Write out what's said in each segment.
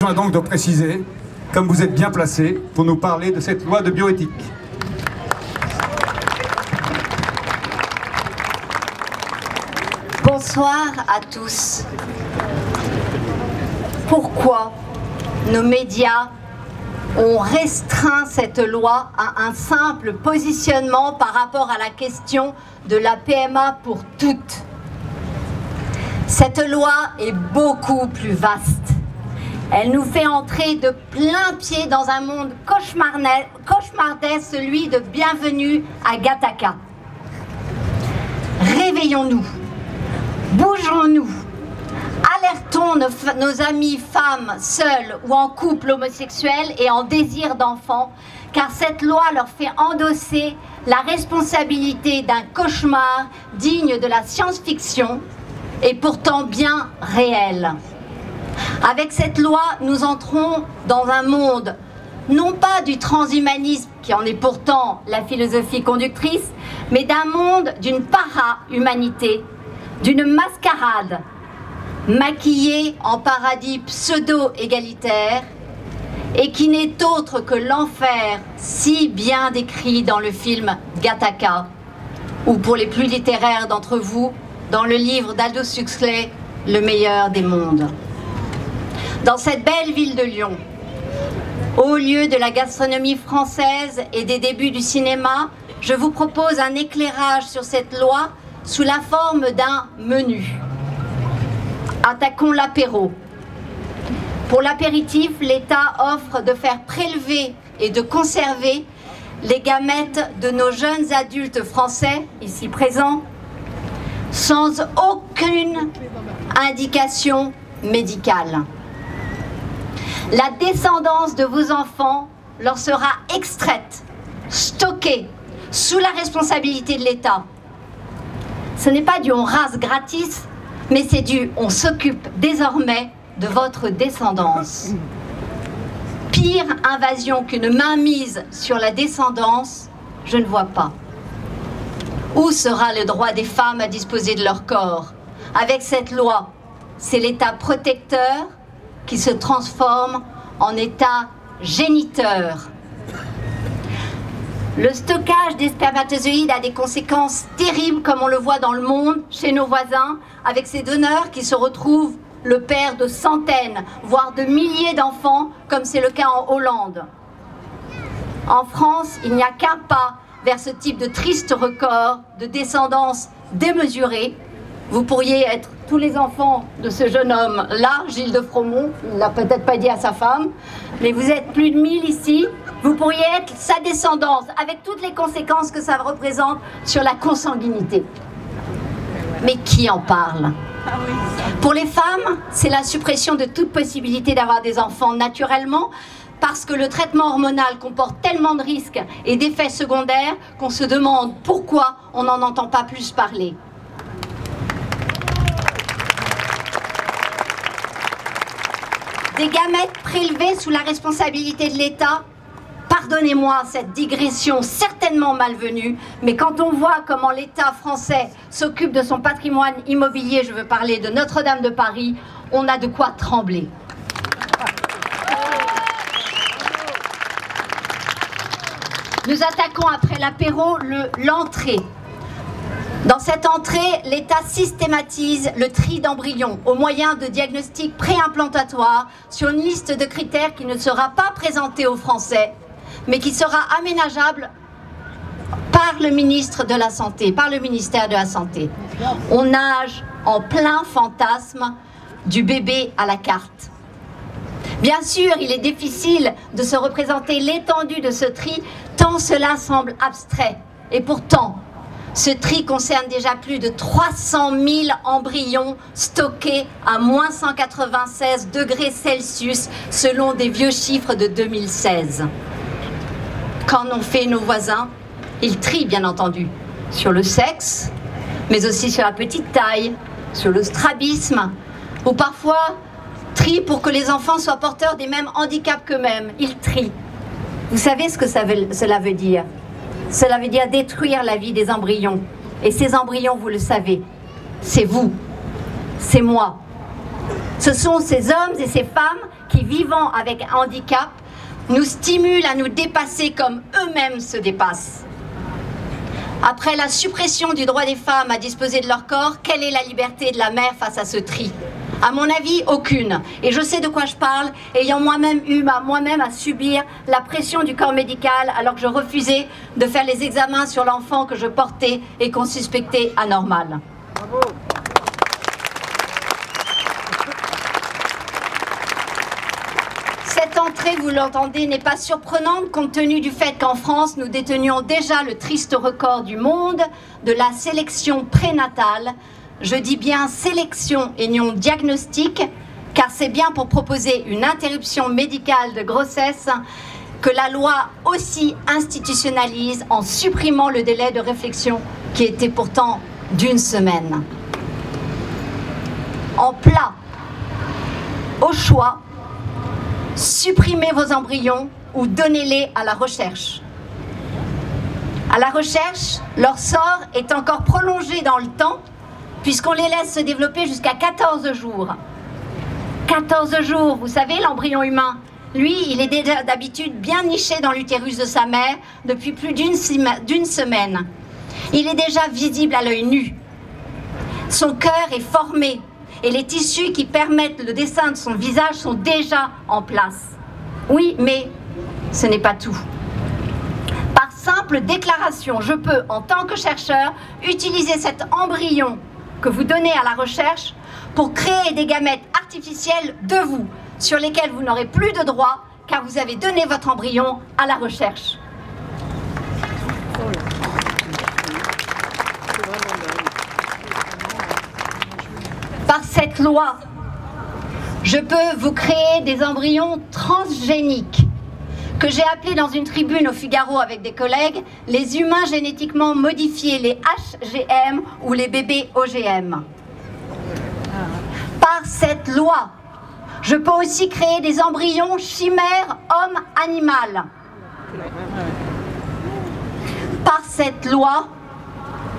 besoin donc de préciser, comme vous êtes bien placé, pour nous parler de cette loi de bioéthique. Bonsoir à tous. Pourquoi nos médias ont restreint cette loi à un simple positionnement par rapport à la question de la PMA pour toutes? Cette loi est beaucoup plus vaste. Elle nous fait entrer de plein pied dans un monde cauchemardesque, celui de Bienvenue à Gattaca. Réveillons-nous, bougeons-nous, alertons nos amis femmes seules ou en couple homosexuel et en désir d'enfant, car cette loi leur fait endosser la responsabilité d'un cauchemar digne de la science-fiction et pourtant bien réel. Avec cette loi, nous entrons dans un monde, non pas du transhumanisme, qui en est pourtant la philosophie conductrice, mais d'un monde d'une para-humanité, d'une mascarade, maquillée en paradis pseudo-égalitaire, et qui n'est autre que l'enfer si bien décrit dans le film Gattaca, ou pour les plus littéraires d'entre vous, dans le livre d'Aldous Huxley, Le meilleur des mondes. Dans cette belle ville de Lyon, au lieu de la gastronomie française et des débuts du cinéma, je vous propose un éclairage sur cette loi sous la forme d'un menu. Attaquons l'apéro. Pour l'apéritif, l'État offre de faire prélever et de conserver les gamètes de nos jeunes adultes français, ici présents, sans aucune indication médicale. La descendance de vos enfants leur sera extraite, stockée, sous la responsabilité de l'État. Ce n'est pas du on rase gratis, mais c'est du on s'occupe désormais de votre descendance. Pire invasion qu'une mainmise sur la descendance, je ne vois pas. Où sera le droit des femmes à disposer de leur corps? Avec cette loi, c'est l'État protecteur qui se transforme en État géniteur. Le stockage des spermatozoïdes a des conséquences terribles, comme on le voit dans le monde, chez nos voisins, avec ces donneurs qui se retrouvent le père de centaines, voire de milliers d'enfants, comme c'est le cas en Hollande. En France, il n'y a qu'un pas vers ce type de triste record de descendance démesurée. Vous pourriez être tous les enfants de ce jeune homme-là, Gilles de Fromont, il ne l'a peut-être pas dit à sa femme, mais vous êtes plus de 1000 ici, vous pourriez être sa descendance, avec toutes les conséquences que ça représente sur la consanguinité. Mais qui en parle? Pour les femmes, c'est la suppression de toute possibilité d'avoir des enfants naturellement, parce que le traitement hormonal comporte tellement de risques et d'effets secondaires qu'on se demande pourquoi on n'en entend pas plus parler. Des gamètes prélevées sous la responsabilité de l'État? Pardonnez-moi cette digression certainement malvenue, mais quand on voit comment l'État français s'occupe de son patrimoine immobilier, je veux parler de Notre-Dame de Paris, on a de quoi trembler. Nous attaquons après l'apéro l'entrée. Dans cette entrée, l'État systématise le tri d'embryons au moyen de diagnostics préimplantatoires sur une liste de critères qui ne sera pas présentée aux Français, mais qui sera aménageable par le ministre de la Santé, par le ministère de la Santé. On nage en plein fantasme du bébé à la carte. Bien sûr, il est difficile de se représenter l'étendue de ce tri, tant cela semble abstrait. Et pourtant, ce tri concerne déjà plus de 300 000 embryons stockés à moins 196 degrés Celsius, selon des vieux chiffres de 2016. Qu'en ont fait nos voisins? Ils trient, bien entendu, sur le sexe, mais aussi sur la petite taille, sur le strabisme, ou parfois trient pour que les enfants soient porteurs des mêmes handicaps qu'eux-mêmes. Ils trient. Vous savez ce que cela veut dire? Cela veut dire détruire la vie des embryons. Et ces embryons, vous le savez, c'est vous, c'est moi. Ce sont ces hommes et ces femmes qui, vivant avec un handicap, nous stimulent à nous dépasser comme eux-mêmes se dépassent. Après la suppression du droit des femmes à disposer de leur corps, quelle est la liberté de la mère face à ce tri? À mon avis, aucune. Et je sais de quoi je parle, ayant moi-même eu moi-même à subir la pression du corps médical alors que je refusais de faire les examens sur l'enfant que je portais et qu'on suspectait anormal. Bravo. Cette entrée, vous l'entendez, n'est pas surprenante compte tenu du fait qu'en France, nous détenions déjà le triste record du monde de la sélection prénatale. Je dis bien sélection et non diagnostic, car c'est bien pour proposer une interruption médicale de grossesse que la loi aussi institutionnalise en supprimant le délai de réflexion qui était pourtant d'1 semaine. En plat, au choix, supprimez vos embryons ou donnez-les à la recherche. À la recherche, leur sort est encore prolongé dans le temps puisqu'on les laisse se développer jusqu'à 14 jours. 14 jours, vous savez, l'embryon humain, lui, il est déjà d'habitude bien niché dans l'utérus de sa mère depuis plus d'une semaine. Il est déjà visible à l'œil nu. Son cœur est formé et les tissus qui permettent le dessin de son visage sont déjà en place. Oui, mais ce n'est pas tout. Par simple déclaration, je peux, en tant que chercheur, utiliser cet embryon que vous donnez à la recherche pour créer des gamètes artificielles de vous, sur lesquels vous n'aurez plus de droit, car vous avez donné votre embryon à la recherche. Par cette loi, je peux vous créer des embryons transgéniques, que j'ai appelés dans une tribune au Figaro avec des collègues, les humains génétiquement modifiés, les HGM ou les bébés OGM. Par cette loi, je peux aussi créer des embryons chimères homme-animal. Par cette loi,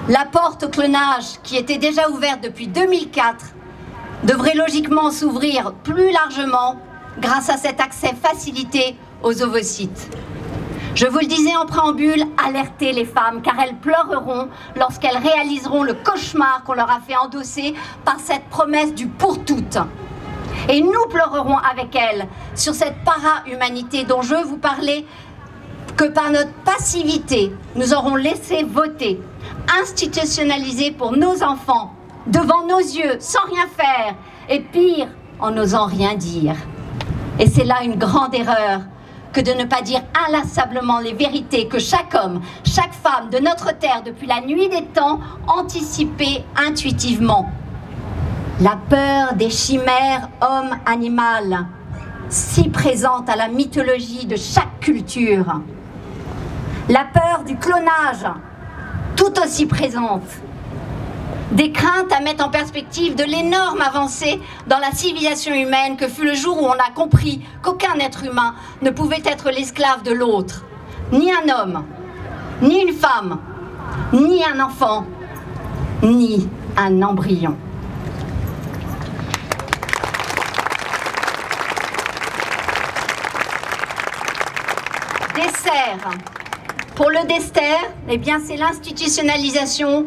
la porte au clonage, qui était déjà ouverte depuis 2004, devrait logiquement s'ouvrir plus largement grâce à cet accès facilité aux ovocytes. Je vous le disais en préambule, alertez les femmes, car elles pleureront lorsqu'elles réaliseront le cauchemar qu'on leur a fait endosser par cette promesse du pour toutes. Et nous pleurerons avec elles sur cette para-humanité dont je vous parlais, que par notre passivité, nous aurons laissé voter, institutionnaliser pour nos enfants, devant nos yeux, sans rien faire, et pire, en n'osant rien dire. Et c'est là une grande erreur que de ne pas dire inlassablement les vérités que chaque homme, chaque femme de notre terre, depuis la nuit des temps, anticipait intuitivement. La peur des chimères homme-animal, si présente à la mythologie de chaque culture. La peur du clonage, tout aussi présente. Des craintes à mettre en perspective de l'énorme avancée dans la civilisation humaine que fut le jour où on a compris qu'aucun être humain ne pouvait être l'esclave de l'autre. Ni un homme, ni une femme, ni un enfant, ni un embryon. Dessert. Pour le dessert, eh bien, c'est l'institutionnalisation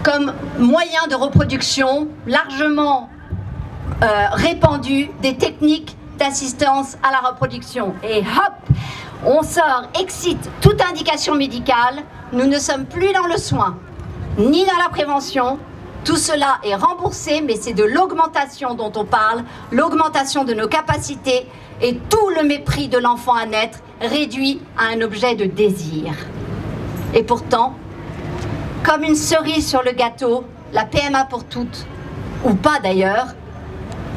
comme moyen de reproduction largement répandu des techniques d'assistance à la reproduction. Et hop, on sort, excite toute indication médicale, nous ne sommes plus dans le soin, ni dans la prévention. Tout cela est remboursé, mais c'est de l'augmentation dont on parle, l'augmentation de nos capacités et tout le mépris de l'enfant à naître réduit à un objet de désir. Et pourtant, comme une cerise sur le gâteau, la PMA pour toutes, ou pas d'ailleurs,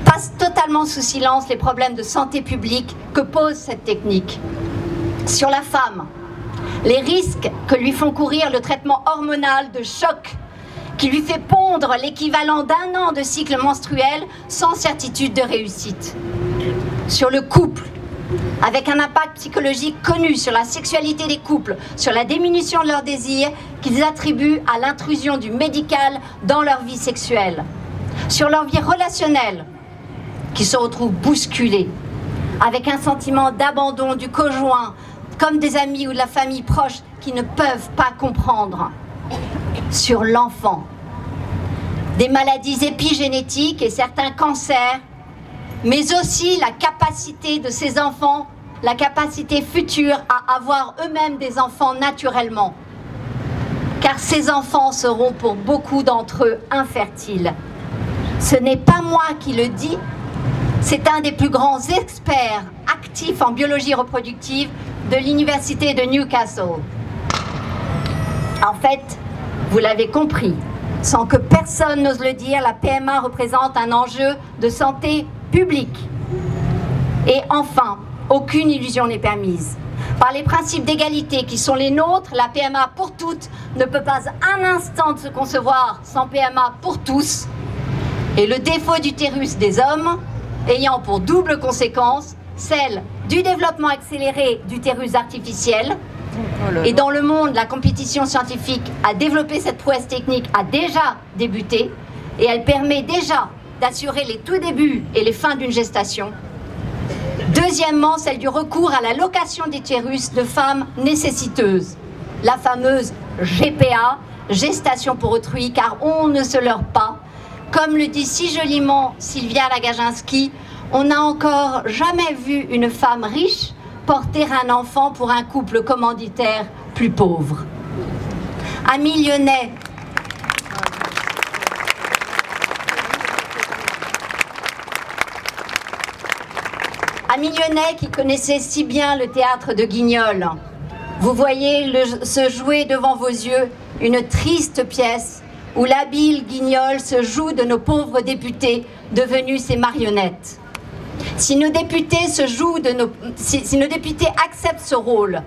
passe totalement sous silence les problèmes de santé publique que pose cette technique. Sur la femme, les risques que lui font courir le traitement hormonal de choc, qui lui fait pondre l'équivalent d'1 an de cycle menstruel sans certitude de réussite. Sur le couple, avec un impact psychologique connu sur la sexualité des couples, sur la diminution de leur désir qu'ils attribuent à l'intrusion du médical dans leur vie sexuelle, sur leur vie relationnelle, qui se retrouve bousculée, avec un sentiment d'abandon du conjoint, comme des amis ou de la famille proche qui ne peuvent pas comprendre. Sur l'enfant, des maladies épigénétiques et certains cancers, mais aussi la capacité de ces enfants, la capacité future à avoir eux-mêmes des enfants naturellement. Car ces enfants seront pour beaucoup d'entre eux infertiles. Ce n'est pas moi qui le dis, c'est un des plus grands experts actifs en biologie reproductive de l'université de Newcastle. En fait, vous l'avez compris, sans que personne n'ose le dire, la PMA représente un enjeu de santé publique. Et enfin, aucune illusion n'est permise. Par les principes d'égalité qui sont les nôtres, la PMA pour toutes ne peut pas un instant se concevoir sans PMA pour tous. Et le défaut d'utérus des hommes ayant pour double conséquence celle du développement accéléré d'utérus artificiels. Et dans le monde, la compétition scientifique à développer cette prouesse technique a déjà débuté et elle permet déjà d'assurer les tout débuts et les fins d'une gestation. Deuxièmement, celle du recours à la location d'utérus de femmes nécessiteuses, la fameuse GPA, gestation pour autrui, car on ne se leurre pas. Comme le dit si joliment Sylvia Lagaginski, on n'a encore jamais vu une femme riche porter un enfant pour un couple commanditaire plus pauvre. Amis lyonnais, amis lyonnais qui connaissaient si bien le théâtre de Guignol, vous voyez se jouer devant vos yeux une triste pièce où l'habile Guignol se joue de nos pauvres députés devenus ses marionnettes. Si nos députés si nos députés acceptent ce rôle,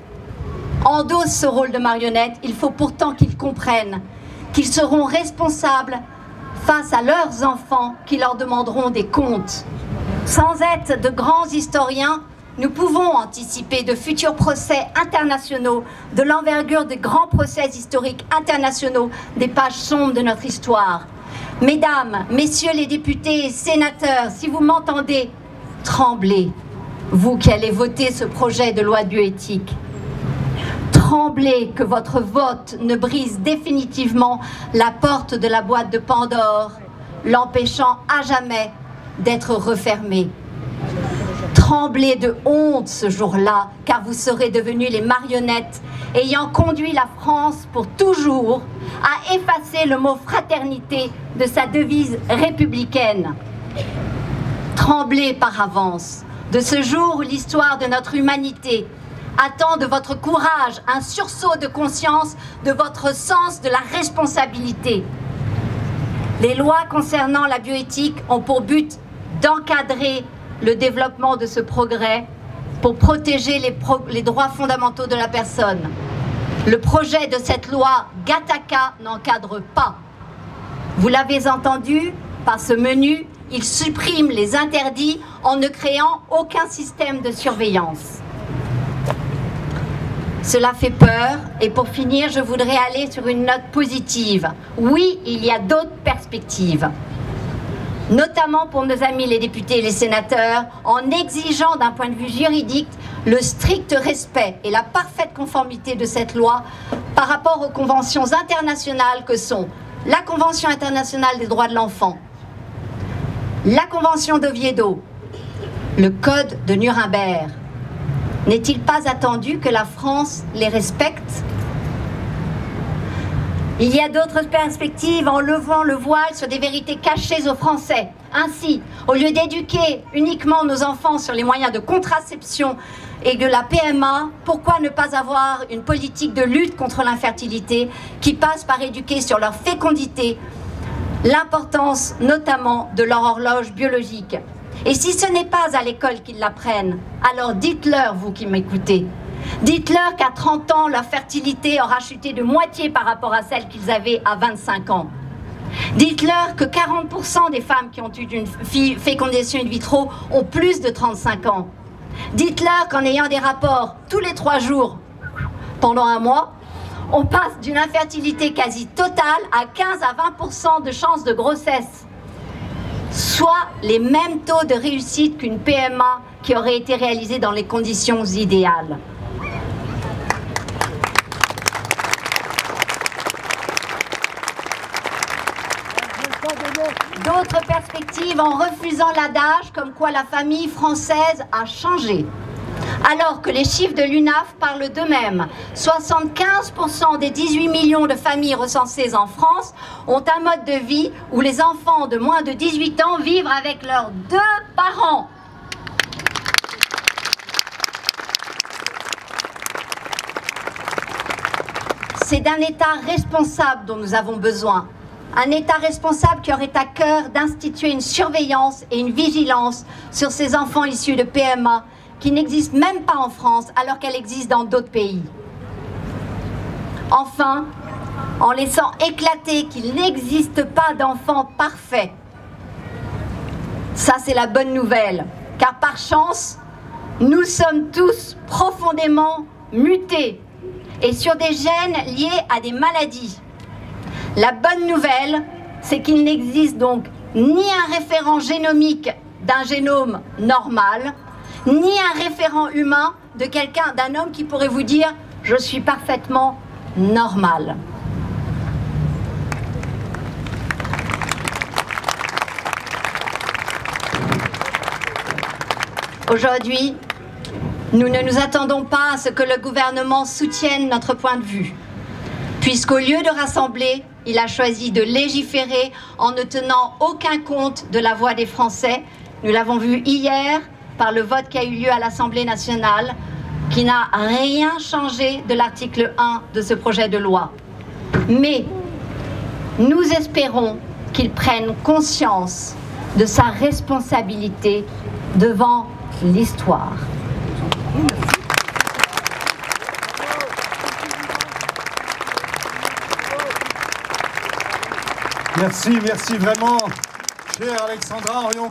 endossent ce rôle de marionnette, il faut pourtant qu'ils comprennent qu'ils seront responsables face à leurs enfants qui leur demanderont des comptes. Sans être de grands historiens, nous pouvons anticiper de futurs procès internationaux, de l'envergure des grands procès historiques internationaux, des pages sombres de notre histoire. Mesdames, messieurs les députés et sénateurs, si vous m'entendez, tremblez, vous qui allez voter ce projet de loi de bioéthique. Tremblez que votre vote ne brise définitivement la porte de la boîte de Pandore, l'empêchant à jamais d'être refermée. Tremblez de honte ce jour-là, car vous serez devenus les marionnettes ayant conduit la France pour toujours à effacer le mot fraternité de sa devise républicaine. Tremblez par avance de ce jour où l'histoire de notre humanité attend de votre courage un sursaut de conscience, de votre sens de la responsabilité. Les lois concernant la bioéthique ont pour but d'encadrer le développement de ce progrès pour protéger les droits fondamentaux de la personne. Le projet de cette loi Gattaca n'encadre pas. Vous l'avez entendu, par ce menu, il supprime les interdits en ne créant aucun système de surveillance. Cela fait peur et pour finir, je voudrais aller sur une note positive. Oui, il y a d'autres perspectives, notamment pour nos amis les députés et les sénateurs, en exigeant d'un point de vue juridique le strict respect et la parfaite conformité de cette loi par rapport aux conventions internationales que sont la Convention internationale des droits de l'enfant, la Convention d'Oviedo, le Code de Nuremberg. N'est-il pas attendu que la France les respecte? Il y a d'autres perspectives en levant le voile sur des vérités cachées aux Français. Ainsi, au lieu d'éduquer uniquement nos enfants sur les moyens de contraception et de la PMA, pourquoi ne pas avoir une politique de lutte contre l'infertilité qui passe par éduquer sur leur fécondité, l'importance notamment de leur horloge biologique? Et si ce n'est pas à l'école qu'ils l'apprennent, alors dites-leur, vous qui m'écoutez, dites-leur qu'à 30 ans, leur fertilité aura chuté de moitié par rapport à celle qu'ils avaient à 25 ans. Dites-leur que 40% des femmes qui ont eu une fécondation in vitro ont plus de 35 ans. Dites-leur qu'en ayant des rapports tous les 3 jours pendant un mois, on passe d'une infertilité quasi totale à 15 à 20% de chances de grossesse. soit les mêmes taux de réussite qu'une PMA qui aurait été réalisée dans les conditions idéales. D'autres perspectives en refusant l'adage comme quoi la famille française a changé. Alors que les chiffres de l'UNAF parlent d'eux-mêmes. 75% des 18 millions de familles recensées en France ont un mode de vie où les enfants de moins de 18 ans vivent avec leurs 2 parents. C'est d'un État responsable dont nous avons besoin. Un État responsable qui aurait à cœur d'instituer une surveillance et une vigilance sur ces enfants issus de PMA qui n'existe même pas en France alors qu'elle existe dans d'autres pays. Enfin, en laissant éclater qu'il n'existe pas d'enfants parfaits. Ça, c'est la bonne nouvelle, car par chance, nous sommes tous profondément mutés et sur des gènes liés à des maladies. La bonne nouvelle, c'est qu'il n'existe donc ni un référent génomique d'un génome normal, ni un référent humain de quelqu'un, d'un homme qui pourrait vous dire « je suis parfaitement normal ». Aujourd'hui, nous ne nous attendons pas à ce que le gouvernement soutienne notre point de vue, puisqu'au lieu de rassembler, il a choisi de légiférer en ne tenant aucun compte de la voix des Français. Nous l'avons vu hier par le vote qui a eu lieu à l'Assemblée nationale, qui n'a rien changé de l'article 1 de ce projet de loi. Mais nous espérons qu'il prenne conscience de sa responsabilité devant l'histoire. Merci, merci vraiment, chère Alexandra Orion.